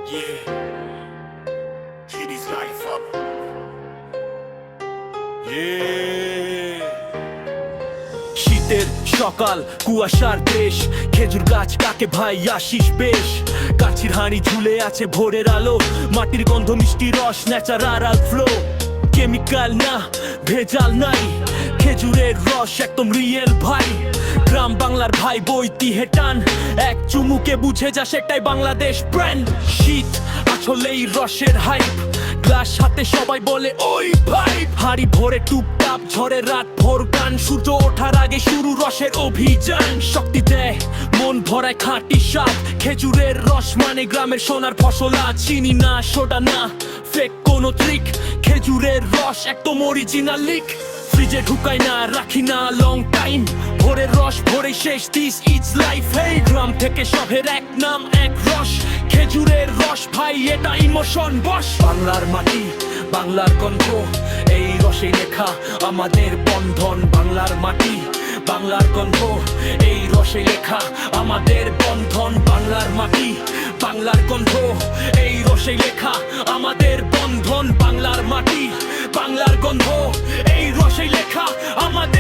Yeah, Kitty's life up. Yeah. শীতের সকাল, কুয়াশার দেশ, খেজুর গাছ কাকে ভাই আসিস বেশ। কাছির হাঁড়ি ঝুলে আছে ভোরের আলো, মাটির গন্ধ মিষ্টি রস, ন্যাচারাল ফ্লো। কেমিক্যাল না, ভেজাল নাই, খেজুরের রস একদম রিয়েল ভাই। গ্রাম বাংলার ভাই বইতি হেটান, এক চুমুকে বুঝে যা সেটাই বাংলাদেশ ব্র্যান্ড। শীত আসলেই রসের হাইপ, গ্লাস হাতে সবাই বলে ওই ভাই। হাড়ি ভরে টুপটাপ ঝড়ে রাত ভোর গান, সূর্য ওঠার আগে শুরু রসের অভিযান। শক্তি দেয় মন ভরায় খাঁটি স্বাদ, খেজুরের রস মানে গ্রামের সোনার ফসল। আজ চিনি না, সোডা না, ফেক কোনো ট্রিক, খেজুরের রস একদম অরিজিনাল লিক। ফ্রিজে ঢুকাই না, রাখি না লং টাইম, ভোরের রস ভরে শেষ, দিস ইজ লাইফ। এই গ্রাম থেকে শহরের এক নাম এক রস, খেজুরের রস ভাই এটা ইমোশন বস। বাংলার মাটি, বাংলার গন্ধ, এই রসে লেখা আমাদের বন্ধন। বাংলার মাটি, বাংলার গন্ধ, এই রসে লেখা আমাদের বন্ধন। বাংলার মাটি, বাংলার গন্ধ, এই রসে লেখা আমাদের বন্ধন। বাংলার মাটি, বাংলার গন্ধ, এই রসে লেখা আমাদের